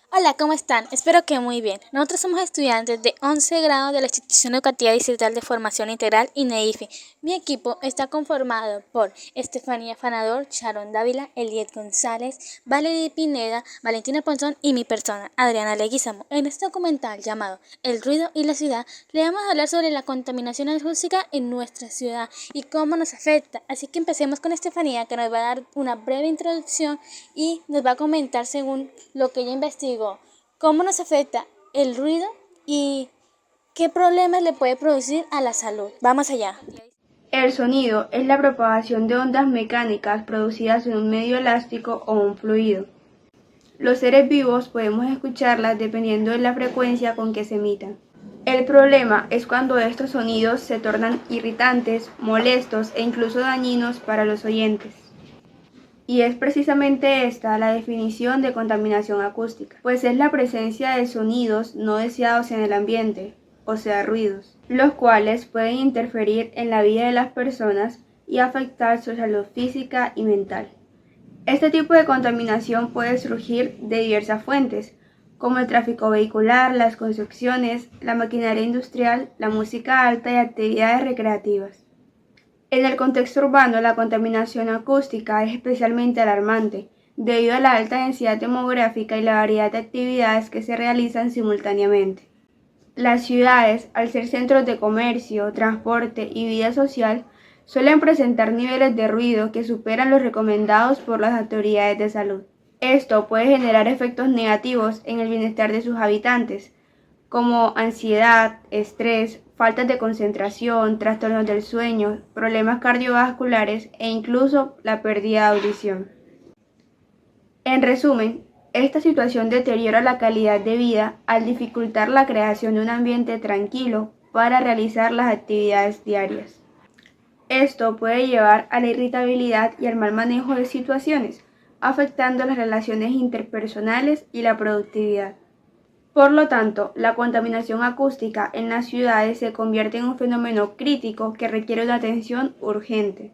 Hola, ¿cómo están? Espero que muy bien. Nosotros somos estudiantes de 11 grado de la Institución Educativa Distrital de Formación Integral INEIFE. Mi equipo está conformado por Estefanía Fanador, Sharon Dávila, Eliet González, Valerie Pineda, Valentina Ponzón y mi persona, Adriana Leguizamo. En este documental llamado El ruido y la ciudad, le vamos a hablar sobre la contaminación acústica en nuestra ciudad y cómo nos afecta. Así que empecemos con Estefanía, que nos va a dar una breve introducción y nos va a comentar según lo que ella investigó cómo nos afecta el ruido y qué problemas le puede producir a la salud. Vamos allá. El sonido es la propagación de ondas mecánicas producidas en un medio elástico o un fluido. Los seres vivos podemos escucharlas dependiendo de la frecuencia con que se emitan. El problema es cuando estos sonidos se tornan irritantes, molestos e incluso dañinos para los oyentes. Y es precisamente esta la definición de contaminación acústica, pues es la presencia de sonidos no deseados en el ambiente, o sea, ruidos, los cuales pueden interferir en la vida de las personas y afectar su salud física y mental. Este tipo de contaminación puede surgir de diversas fuentes, como el tráfico vehicular, las construcciones, la maquinaria industrial, la música alta y actividades recreativas. En el contexto urbano, la contaminación acústica es especialmente alarmante, debido a la alta densidad demográfica y la variedad de actividades que se realizan simultáneamente. Las ciudades, al ser centros de comercio, transporte y vida social, suelen presentar niveles de ruido que superan los recomendados por las autoridades de salud. Esto puede generar efectos negativos en el bienestar de sus habitantes, como ansiedad, estrés, faltas de concentración, trastornos del sueño, problemas cardiovasculares e incluso la pérdida de audición. En resumen, esta situación deteriora la calidad de vida al dificultar la creación de un ambiente tranquilo para realizar las actividades diarias. Esto puede llevar a la irritabilidad y al mal manejo de situaciones, afectando las relaciones interpersonales y la productividad. Por lo tanto, la contaminación acústica en las ciudades se convierte en un fenómeno crítico que requiere una atención urgente.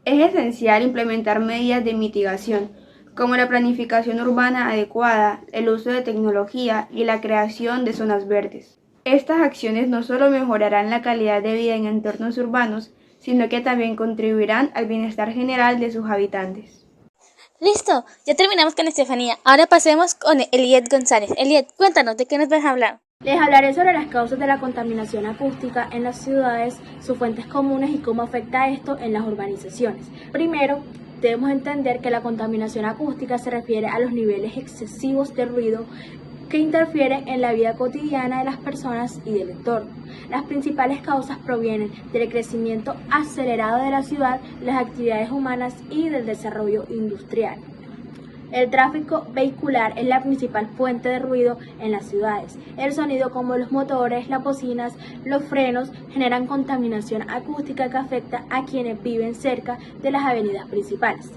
Es esencial implementar medidas de mitigación, como la planificación urbana adecuada, el uso de tecnología y la creación de zonas verdes. Estas acciones no solo mejorarán la calidad de vida en entornos urbanos, sino que también contribuirán al bienestar general de sus habitantes. Listo, ya terminamos con Estefanía. Ahora pasemos con Eliet González. Eliet, cuéntanos de qué nos vas a hablar. Les hablaré sobre las causas de la contaminación acústica en las ciudades, sus fuentes comunes y cómo afecta esto en las urbanizaciones. Primero, debemos entender que la contaminación acústica se refiere a los niveles excesivos de ruido que interfieren en la vida cotidiana de las personas y del entorno. Las principales causas provienen del crecimiento acelerado de la ciudad, las actividades humanas y del desarrollo industrial. El tráfico vehicular es la principal fuente de ruido en las ciudades. El sonido como los motores, las bocinas, los frenos generan contaminación acústica que afecta a quienes viven cerca de las avenidas principales.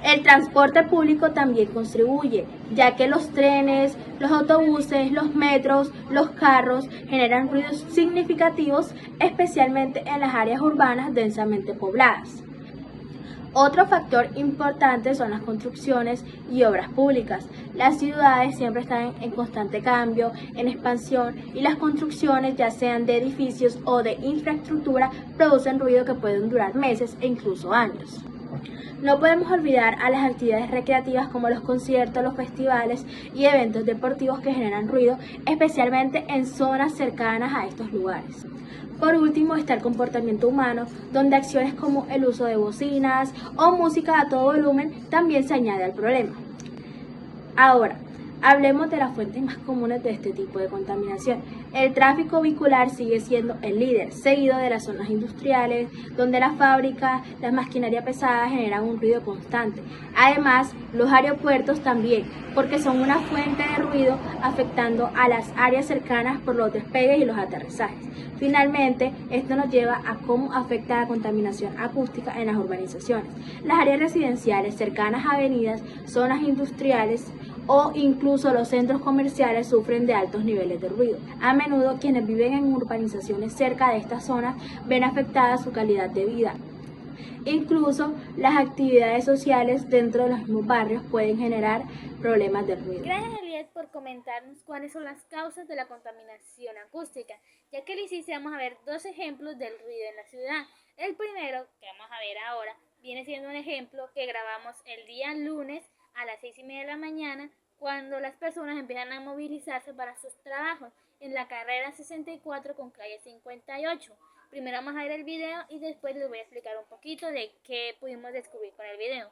El transporte público también contribuye, ya que los trenes, los autobuses, los metros, los carros generan ruidos significativos, especialmente en las áreas urbanas densamente pobladas. Otro factor importante son las construcciones y obras públicas. Las ciudades siempre están en constante cambio, en expansión, y las construcciones, ya sean de edificios o de infraestructura, producen ruido que pueden durar meses e incluso años. No podemos olvidar a las actividades recreativas como los conciertos, los festivales y eventos deportivos que generan ruido, especialmente en zonas cercanas a estos lugares. Por último está el comportamiento humano, donde acciones como el uso de bocinas o música a todo volumen también se añade al problema. Ahora, hablemos de las fuentes más comunes de este tipo de contaminación. El tráfico vehicular sigue siendo el líder, seguido de las zonas industriales, donde las fábricas, las maquinaria pesada generan un ruido constante. Además, los aeropuertos también, porque son una fuente de ruido afectando a las áreas cercanas por los despegues y los aterrizajes. Finalmente, esto nos lleva a cómo afecta la contaminación acústica en las urbanizaciones. Las áreas residenciales cercanas a avenidas, zonas industriales o incluso los centros comerciales sufren de altos niveles de ruido. A menudo quienes viven en urbanizaciones cerca de estas zonas ven afectada su calidad de vida. Incluso las actividades sociales dentro de los mismos barrios pueden generar problemas de ruido. Gracias, Eliet, por comentarnos cuáles son las causas de la contaminación acústica. Ya que lo hiciste, vamos a ver dos ejemplos del ruido en la ciudad. El primero, que vamos a ver ahora, viene siendo un ejemplo que grabamos el día lunes a las 6:30 de la mañana, cuando las personas empiezan a movilizarse para sus trabajos en la carrera 64 con calle 58. Primero vamos a ver el video y después les voy a explicar un poquito de qué pudimos descubrir con el video.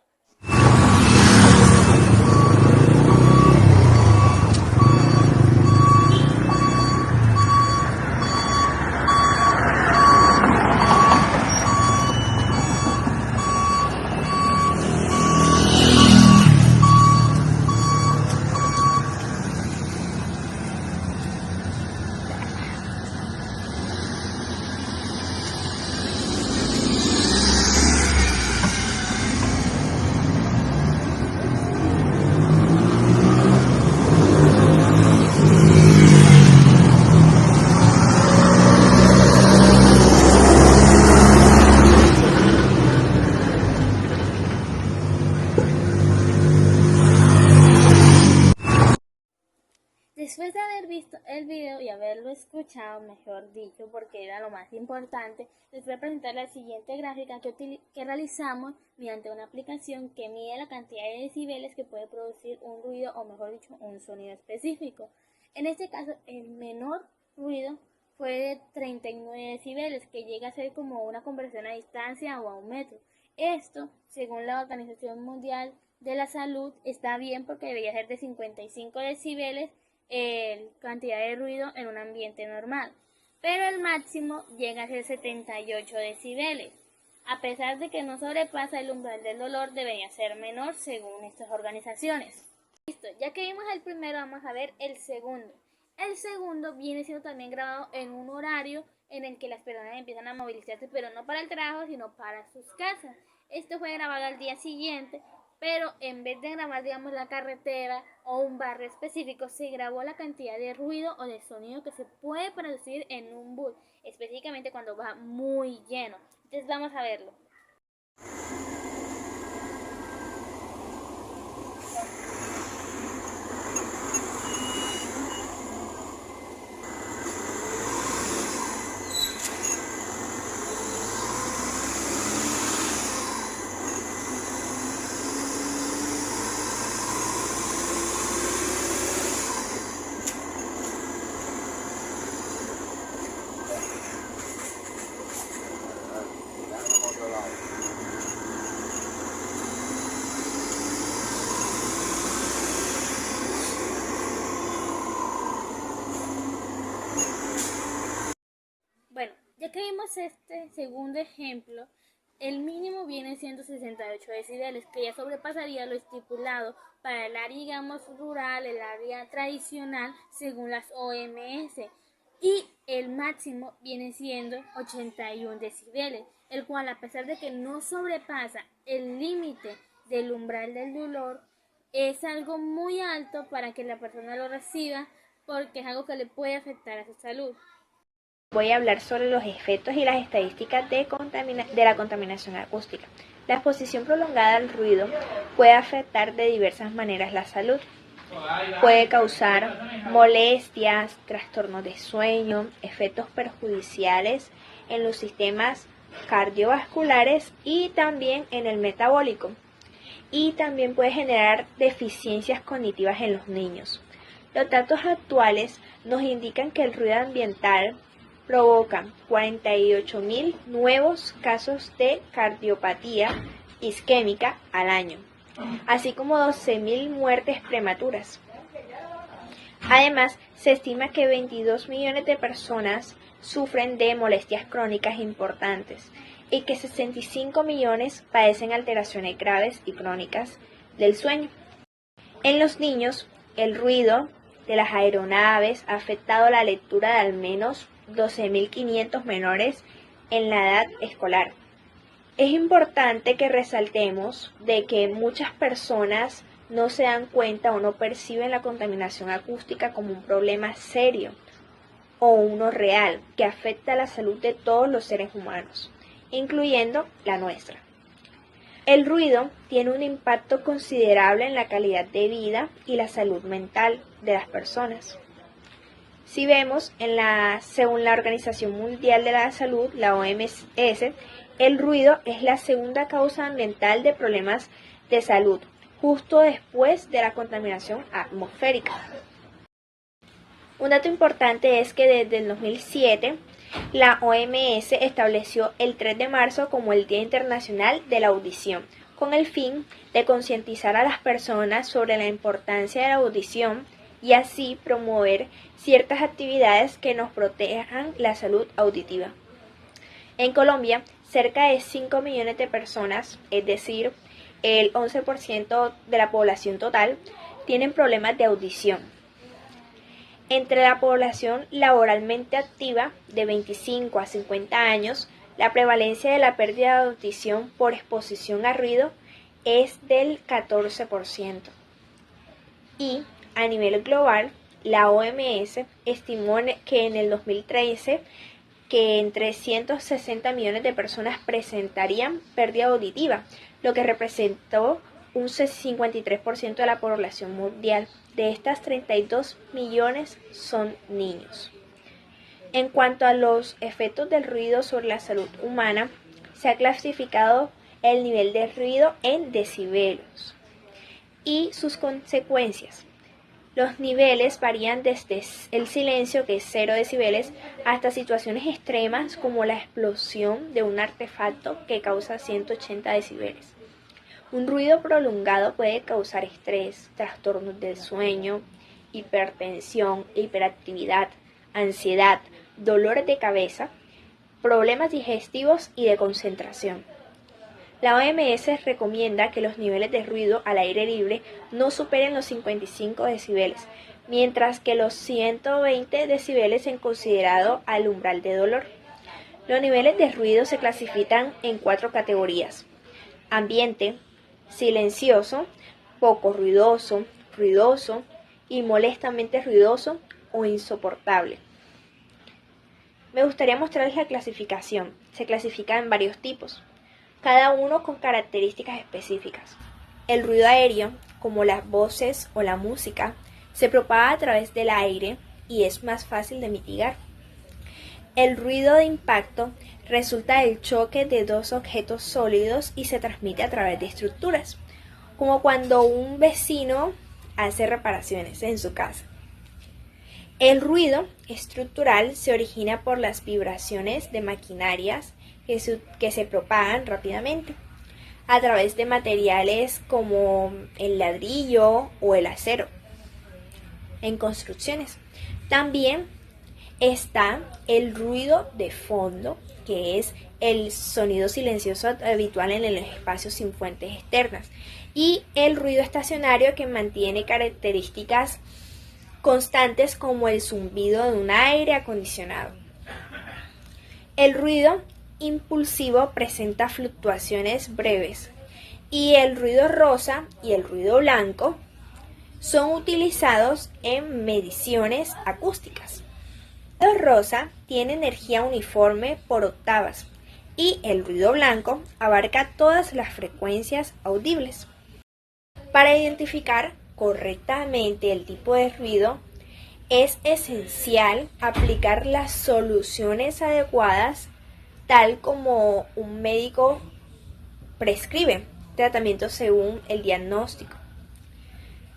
Después de haber visto el video y haberlo escuchado, mejor dicho, porque era lo más importante, les voy a presentar la siguiente gráfica que realizamos mediante una aplicación que mide la cantidad de decibeles que puede producir un ruido, o mejor dicho, un sonido específico. En este caso, el menor ruido fue de 39 decibeles, que llega a ser como una conversión a distancia o a 1 metro. Esto, según la Organización Mundial de la Salud, está bien porque debería ser de 55 decibeles cantidad de ruido en un ambiente normal, pero el máximo llega a ser 78 decibeles. A pesar de que no sobrepasa el umbral del dolor, debería ser menor según estas organizaciones. Listo, ya que vimos el primero, vamos a ver el segundo. El segundo viene siendo también grabado en un horario en el que las personas empiezan a movilizarse, pero no para el trabajo, sino para sus casas. Esto fue grabado al día siguiente, pero en vez de grabar, digamos, la carretera o un barrio específico, se grabó la cantidad de ruido o de sonido que se puede producir en un bus, específicamente cuando va muy lleno. Entonces vamos a verlo. Bueno, ya que vimos este segundo ejemplo, el mínimo viene siendo 68 decibeles, que ya sobrepasaría lo estipulado para el área, digamos, rural, el área tradicional, según las OMS. Y el máximo viene siendo 81 decibeles, el cual, a pesar de que no sobrepasa el límite del umbral del dolor, es algo muy alto para que la persona lo reciba, porque es algo que le puede afectar a su salud. Voy a hablar sobre los efectos y las estadísticas de la contaminación acústica. La exposición prolongada al ruido puede afectar de diversas maneras la salud. Puede causar molestias, trastornos de sueño, efectos perjudiciales en los sistemas cardiovasculares y también en el metabólico. Y también puede generar deficiencias cognitivas en los niños. Los datos actuales nos indican que el ruido ambiental provoca 48.000 nuevos casos de cardiopatía isquémica al año, así como 12.000 muertes prematuras. Además, se estima que 22 millones de personas sufren de molestias crónicas importantes y que 65 millones padecen alteraciones graves y crónicas del sueño. En los niños, el ruido de las aeronaves ha afectado la lectura de al menos 12.500 menores en la edad escolar. Es importante que resaltemos de que muchas personas no se dan cuenta o no perciben la contaminación acústica como un problema serio o uno real que afecta a la salud de todos los seres humanos incluyendo la nuestra. El ruido tiene un impacto considerable en la calidad de vida y la salud mental de las personas. Si vemos, según la Organización Mundial de la Salud, la OMS, el ruido es la segunda causa ambiental de problemas de salud, justo después de la contaminación atmosférica. Un dato importante es que desde el 2007, la OMS estableció el 3 de marzo como el Día Internacional de la Audición, con el fin de concientizar a las personas sobre la importancia de la audición y así promover ciertas actividades que nos protejan la salud auditiva. En Colombia, cerca de 5 millones de personas, es decir, el 11% de la población total, tienen problemas de audición. Entre la población laboralmente activa de 25 a 50 años, la prevalencia de la pérdida de audición por exposición a ruido es del 14%. Y a nivel global, la OMS estimó que en el 2013 que entre 160 millones de personas presentarían pérdida auditiva, lo que representó un 53% de la población mundial. De estas, 32 millones son niños. En cuanto a los efectos del ruido sobre la salud humana, se ha clasificado el nivel de ruido en decibelios y sus consecuencias. Los niveles varían desde el silencio, que es 0 decibeles, hasta situaciones extremas como la explosión de un artefacto que causa 180 decibeles. Un ruido prolongado puede causar estrés, trastornos del sueño, hipertensión, hiperactividad, ansiedad, dolores de cabeza, problemas digestivos y de concentración. La OMS recomienda que los niveles de ruido al aire libre no superen los 55 decibeles, mientras que los 120 decibeles son considerados al umbral de dolor. Los niveles de ruido se clasifican en 4 categorías: ambiente, silencioso, poco ruidoso, ruidoso y molestamente ruidoso o insoportable. Me gustaría mostrarles la clasificación. Se clasifica en varios tipos, cada uno con características específicas. El ruido aéreo, como las voces o la música, se propaga a través del aire y es más fácil de mitigar. El ruido de impacto resulta del choque de dos objetos sólidos y se transmite a través de estructuras, como cuando un vecino hace reparaciones en su casa. El ruido estructural se origina por las vibraciones de maquinarias que se propagan rápidamente a través de materiales como el ladrillo o el acero en construcciones. También está el ruido de fondo, que es el sonido silencioso habitual en los espacios sin fuentes externas, y el ruido estacionario, que mantiene características constantes como el zumbido de un aire acondicionado. El ruido impulsivo presenta fluctuaciones breves y el ruido rosa y el ruido blanco son utilizados en mediciones acústicas. El ruido rosa tiene energía uniforme por octavas y el ruido blanco abarca todas las frecuencias audibles. Para identificar correctamente el tipo de ruido, es esencial aplicar las soluciones adecuadas, tal como un médico prescribe tratamiento según el diagnóstico.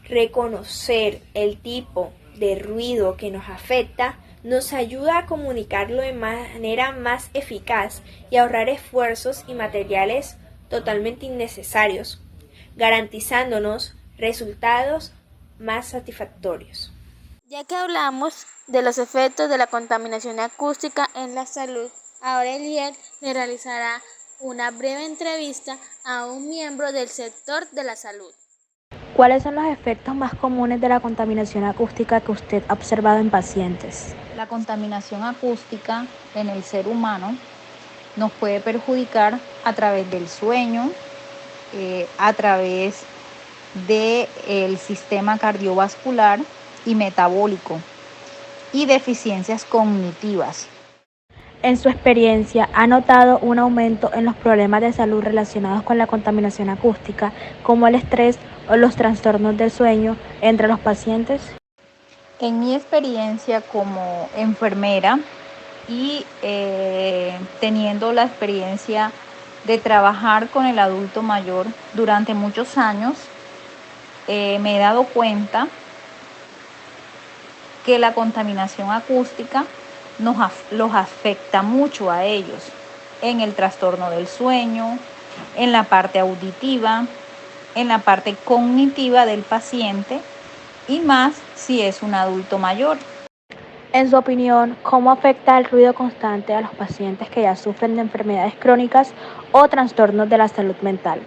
Reconocer el tipo de ruido que nos afecta nos ayuda a comunicarlo de manera más eficaz y ahorrar esfuerzos y materiales totalmente innecesarios, garantizándonos resultados más satisfactorios. Ya que hablamos de los efectos de la contaminación acústica en la salud, ahora Eliel le realizará una breve entrevista a un miembro del sector de la salud. ¿Cuáles son los efectos más comunes de la contaminación acústica que usted ha observado en pacientes? La contaminación acústica en el ser humano nos puede perjudicar a través del sueño, a través del sistema cardiovascular y metabólico y deficiencias cognitivas. En su experiencia, ¿ha notado un aumento en los problemas de salud relacionados con la contaminación acústica, como el estrés o los trastornos del sueño entre los pacientes? En mi experiencia como enfermera y teniendo la experiencia de trabajar con el adulto mayor durante muchos años, me he dado cuenta que la contaminación acústica los afecta mucho a ellos en el trastorno del sueño, en la parte auditiva, en la parte cognitiva del paciente y más si es un adulto mayor. En su opinión, ¿cómo afecta el ruido constante a los pacientes que ya sufren de enfermedades crónicas o trastornos de la salud mental?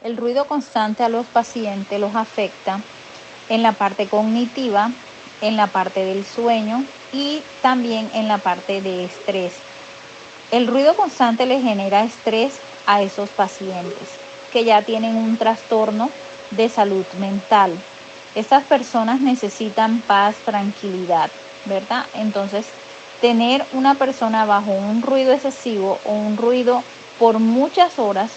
El ruido constante a los pacientes los afecta en la parte cognitiva, en la parte del sueño y también en la parte de estrés. El ruido constante le genera estrés a esos pacientes que ya tienen un trastorno de salud mental. Estas personas necesitan paz, tranquilidad, ¿verdad? Entonces, tener una persona bajo un ruido excesivo o un ruido por muchas horas,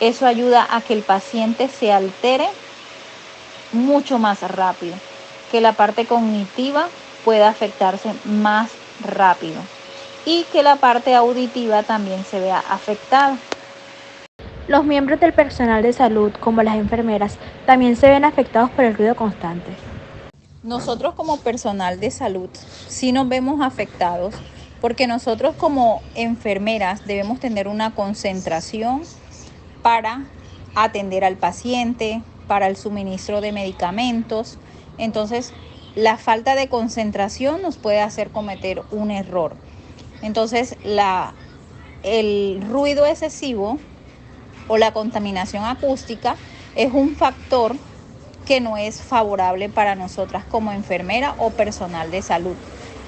eso ayuda a que el paciente se altere mucho más rápido, que la parte cognitiva pueda afectarse más rápido y que la parte auditiva también se vea afectada. Los miembros del personal de salud, como las enfermeras, también se ven afectados por el ruido constante. Nosotros como personal de salud sí nos vemos afectados porque nosotros como enfermeras debemos tener una concentración para atender al paciente, para el suministro de medicamentos. Entonces, la falta de concentración nos puede hacer cometer un error. Entonces, el ruido excesivo o la contaminación acústica es un factor que no es favorable para nosotras como enfermera o personal de salud,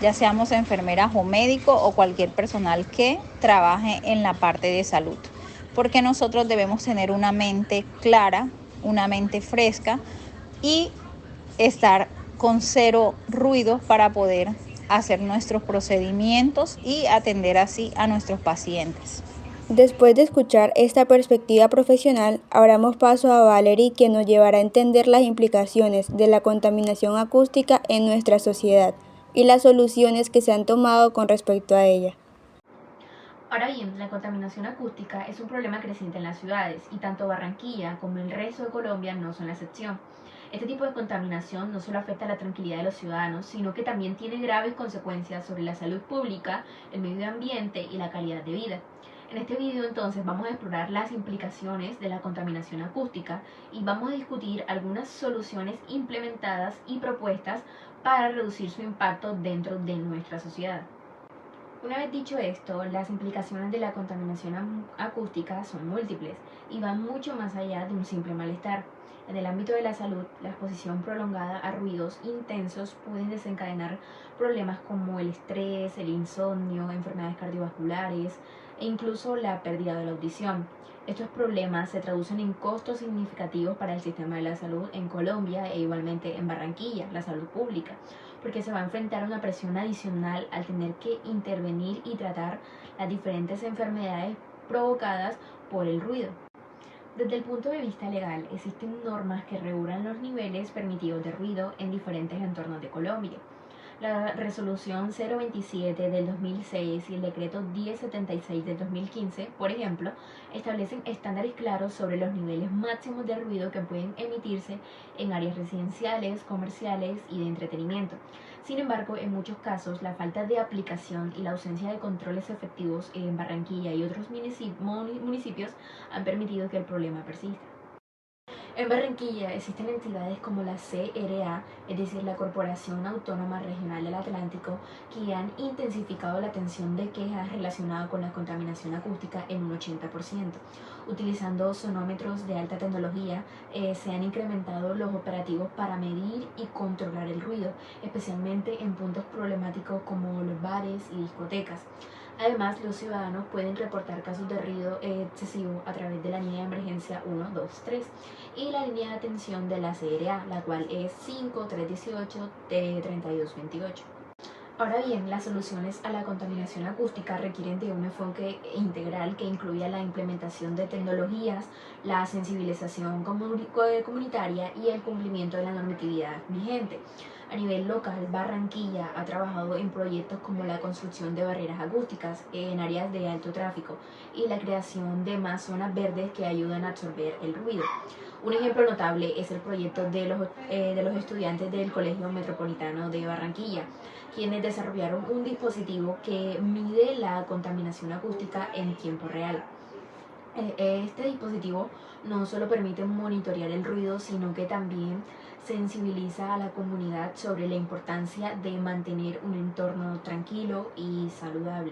ya seamos enfermeras o médicos o cualquier personal que trabaje en la parte de salud, porque nosotros debemos tener una mente clara, una mente fresca y estar con cero ruido para poder hacer nuestros procedimientos y atender así a nuestros pacientes. Después de escuchar esta perspectiva profesional, abramos paso a Valerie, quien nos llevará a entender las implicaciones de la contaminación acústica en nuestra sociedad y las soluciones que se han tomado con respecto a ella. Ahora bien, la contaminación acústica es un problema creciente en las ciudades y tanto Barranquilla como el resto de Colombia no son la excepción. Este tipo de contaminación no solo afecta a la tranquilidad de los ciudadanos, sino que también tiene graves consecuencias sobre la salud pública, el medio ambiente y la calidad de vida. En este video entonces vamos a explorar las implicaciones de la contaminación acústica y vamos a discutir algunas soluciones implementadas y propuestas para reducir su impacto dentro de nuestra sociedad. Una vez dicho esto, las implicaciones de la contaminación acústica son múltiples y van mucho más allá de un simple malestar. En el ámbito de la salud, la exposición prolongada a ruidos intensos pueden desencadenar problemas como el estrés, el insomnio, enfermedades cardiovasculares e incluso la pérdida de la audición. Estos problemas se traducen en costos significativos para el sistema de la salud en Colombia e igualmente en Barranquilla, la salud pública, porque se va a enfrentar a una presión adicional al tener que intervenir y tratar las diferentes enfermedades provocadas por el ruido. Desde el punto de vista legal, existen normas que regulan los niveles permitidos de ruido en diferentes entornos de Colombia. La resolución 027 del 2006 y el decreto 1076 del 2015, por ejemplo, establecen estándares claros sobre los niveles máximos de ruido que pueden emitirse en áreas residenciales, comerciales y de entretenimiento. Sin embargo, en muchos casos, la falta de aplicación y la ausencia de controles efectivos en Barranquilla y otros municipios han permitido que el problema persista. En Barranquilla existen entidades como la CRA, es decir, la Corporación Autónoma Regional del Atlántico, que han intensificado la atención de quejas relacionadas con la contaminación acústica en un 80%. Utilizando sonómetros de alta tecnología, se han incrementado los operativos para medir y controlar el ruido, especialmente en puntos problemáticos como los bares y discotecas. Además, los ciudadanos pueden reportar casos de ruido excesivo a través de la línea de emergencia 123 y la línea de atención de la CRA, la cual es 5318-3228. Ahora bien, las soluciones a la contaminación acústica requieren de un enfoque integral que incluya la implementación de tecnologías, la sensibilización comunitaria y el cumplimiento de la normatividad vigente. A nivel local, Barranquilla ha trabajado en proyectos como la construcción de barreras acústicas en áreas de alto tráfico y la creación de más zonas verdes que ayudan a absorber el ruido. Un ejemplo notable es el proyecto de los estudiantes del Colegio Metropolitano de Barranquilla, quienes desarrollaron un dispositivo que mide la contaminación acústica en tiempo real. Este dispositivo no solo permite monitorear el ruido, sino que también sensibiliza a la comunidad sobre la importancia de mantener un entorno tranquilo y saludable.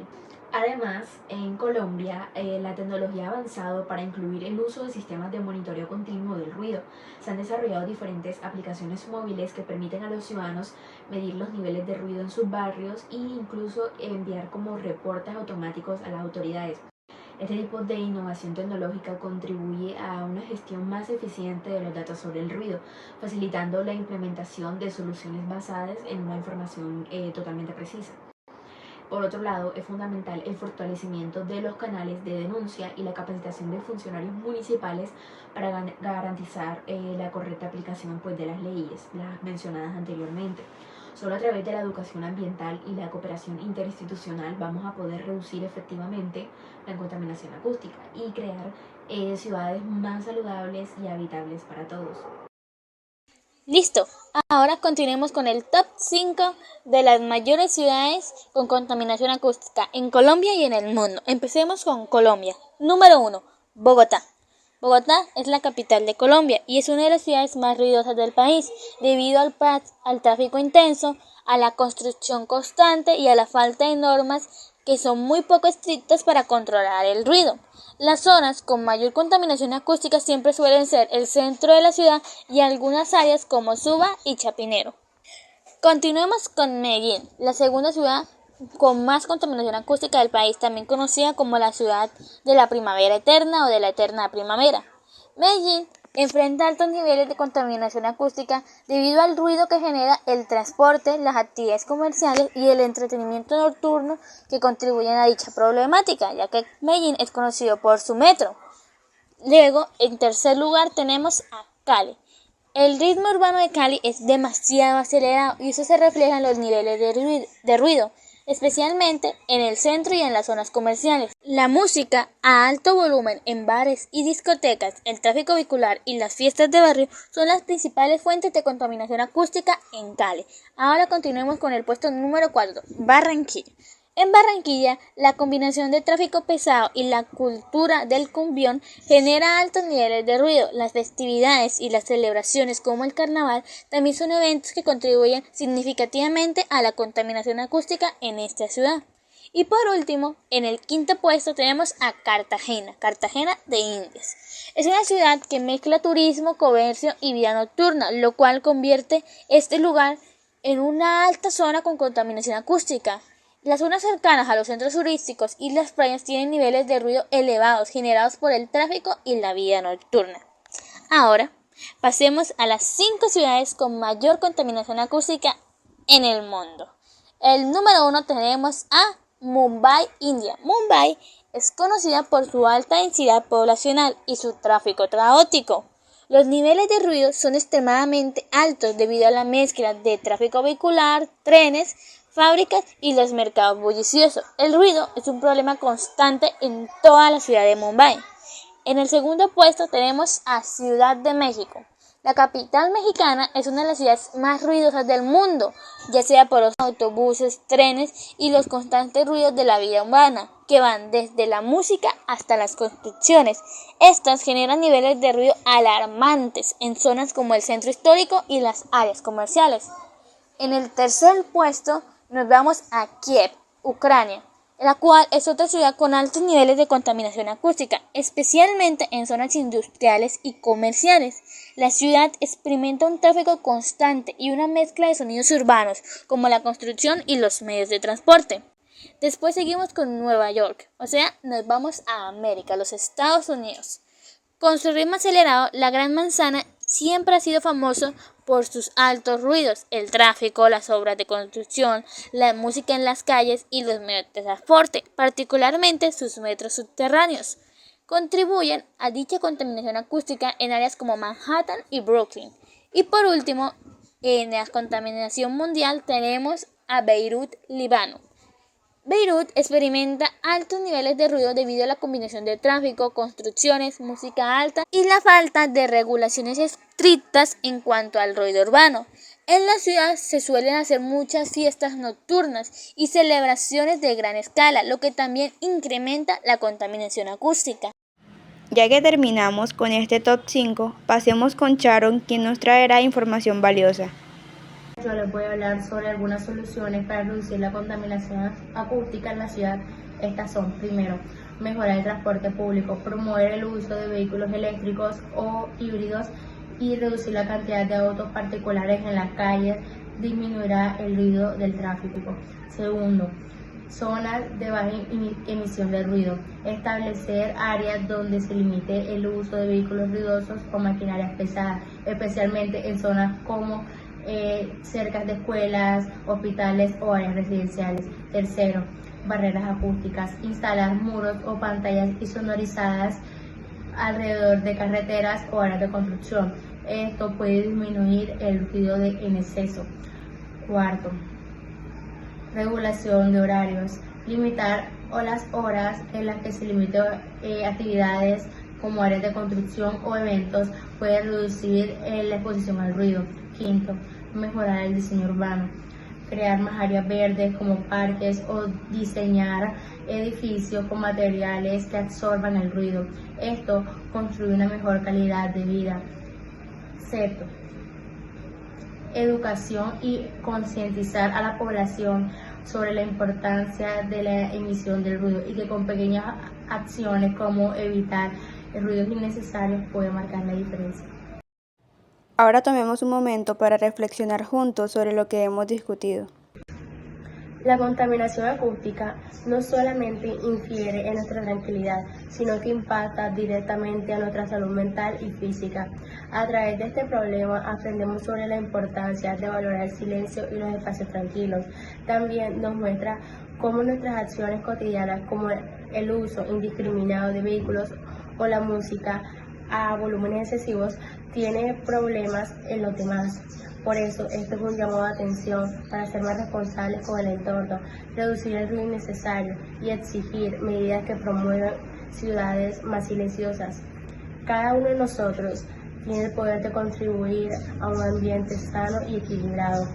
Además, en Colombia, la tecnología ha avanzado para incluir el uso de sistemas de monitoreo continuo del ruido. Se han desarrollado diferentes aplicaciones móviles que permiten a los ciudadanos medir los niveles de ruido en sus barrios e incluso enviar como reportes automáticos a las autoridades. Este tipo de innovación tecnológica contribuye a una gestión más eficiente de los datos sobre el ruido, facilitando la implementación de soluciones basadas en una información totalmente precisa. Por otro lado, es fundamental el fortalecimiento de los canales de denuncia y la capacitación de funcionarios municipales para garantizar la correcta aplicación de las leyes, las mencionadas anteriormente. Solo a través de la educación ambiental y la cooperación interinstitucional vamos a poder reducir efectivamente la contaminación acústica y crear ciudades más saludables y habitables para todos. Listo, ahora continuemos con el top 5 de las mayores ciudades con contaminación acústica en Colombia y en el mundo. Empecemos con Colombia. Número 1, Bogotá. Bogotá es la capital de Colombia y es una de las ciudades más ruidosas del país, debido al tráfico intenso, a la construcción constante y a la falta de normas que son muy poco estrictas para controlar el ruido. Las zonas con mayor contaminación acústica siempre suelen ser el centro de la ciudad y algunas áreas como Suba y Chapinero. Continuemos con Medellín, la segunda ciudad con más contaminación acústica del país, también conocida como la ciudad de la primavera eterna o de la eterna primavera. Medellín enfrenta altos niveles de contaminación acústica debido al ruido que genera el transporte, las actividades comerciales y el entretenimiento nocturno que contribuyen a dicha problemática, ya que Medellín es conocido por su metro. Luego, en tercer lugar, tenemos a Cali. El ritmo urbano de Cali es demasiado acelerado y eso se refleja en los niveles de ruido, especialmente en el centro y en las zonas comerciales. La música a alto volumen en bares y discotecas, el tráfico vehicular y las fiestas de barrio son las principales fuentes de contaminación acústica en Cali. Ahora continuemos con el puesto número 4, Barranquilla. En Barranquilla, la combinación de tráfico pesado y la cultura del cumbión genera altos niveles de ruido. Las festividades y las celebraciones como el carnaval también son eventos que contribuyen significativamente a la contaminación acústica en esta ciudad. Y por último, en el quinto puesto tenemos a Cartagena de Indias. Es una ciudad que mezcla turismo, comercio y vida nocturna, lo cual convierte este lugar en una alta zona con contaminación acústica. Las zonas cercanas a los centros turísticos y las playas tienen niveles de ruido elevados generados por el tráfico y la vida nocturna. Ahora, pasemos a las 5 ciudades con mayor contaminación acústica en el mundo. El número 1 tenemos a Mumbai, India. Mumbai es conocida por su alta densidad poblacional y su tráfico caótico. Los niveles de ruido son extremadamente altos debido a la mezcla de tráfico vehicular, trenes, fábricas y los mercados bulliciosos. El ruido es un problema constante en toda la ciudad de Mumbai. En el segundo puesto tenemos a Ciudad de México. La capital mexicana es una de las ciudades más ruidosas del mundo, ya sea por los autobuses, trenes y los constantes ruidos de la vida urbana, que van desde la música hasta las construcciones. Estas generan niveles de ruido alarmantes en zonas como el centro histórico y las áreas comerciales. En el tercer puesto nos vamos a Kiev, Ucrania, la cual es otra ciudad con altos niveles de contaminación acústica, especialmente en zonas industriales y comerciales. La ciudad experimenta un tráfico constante y una mezcla de sonidos urbanos, como la construcción y los medios de transporte. Después seguimos con Nueva York, o sea, nos vamos a América, los Estados Unidos. Con su ritmo acelerado, la Gran Manzana siempre ha sido famoso por sus altos ruidos, el tráfico, las obras de construcción, la música en las calles y los medios de transporte, particularmente sus metros subterráneos. Contribuyen a dicha contaminación acústica en áreas como Manhattan y Brooklyn. Y por último, en la contaminación mundial tenemos a Beirut, Líbano. Beirut experimenta altos niveles de ruido debido a la combinación de tráfico, construcciones, música alta y la falta de regulaciones estrictas en cuanto al ruido urbano. En la ciudad se suelen hacer muchas fiestas nocturnas y celebraciones de gran escala, lo que también incrementa la contaminación acústica. Ya que terminamos con este top 5, pasemos con Sharon, quien nos traerá información valiosa. Yo les voy a hablar sobre algunas soluciones para reducir la contaminación acústica en la ciudad. Estas son, primero, mejorar el transporte público, promover el uso de vehículos eléctricos o híbridos y reducir la cantidad de autos particulares en las calles, disminuirá el ruido del tráfico. Segundo, zonas de baja emisión de ruido, establecer áreas donde se limite el uso de vehículos ruidosos o maquinarias pesadas, especialmente en zonas como cerca de escuelas, hospitales o áreas residenciales. Tercero, barreras acústicas, instalar muros o pantallas insonorizadas alrededor de carreteras o áreas de construcción. Esto puede disminuir el ruido en exceso. Cuarto, regulación de horarios, limitar las horas en las que se limiten actividades como áreas de construcción o eventos puede reducir la exposición al ruido. Quinto, mejorar el diseño urbano, crear más áreas verdes como parques o diseñar edificios con materiales que absorban el ruido. Esto construye una mejor calidad de vida. Sexto, educación y concientizar a la población sobre la importancia de la emisión del ruido y que con pequeñas acciones como evitar ruidos innecesarios puede marcar la diferencia. Ahora tomemos un momento para reflexionar juntos sobre lo que hemos discutido. La contaminación acústica no solamente infiere en nuestra tranquilidad, sino que impacta directamente a nuestra salud mental y física. A través de este problema aprendemos sobre la importancia de valorar el silencio y los espacios tranquilos. También nos muestra cómo nuestras acciones cotidianas, como el uso indiscriminado de vehículos o la música a volúmenes excesivos, tiene problemas en los demás. Por eso, esto es un llamado de atención para ser más responsables con el entorno, reducir el ruido innecesario y exigir medidas que promuevan ciudades más silenciosas. Cada uno de nosotros tiene el poder de contribuir a un ambiente sano y equilibrado,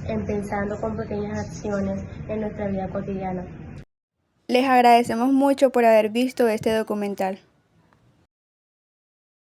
empezando con pequeñas acciones en nuestra vida cotidiana. Les agradecemos mucho por haber visto este documental.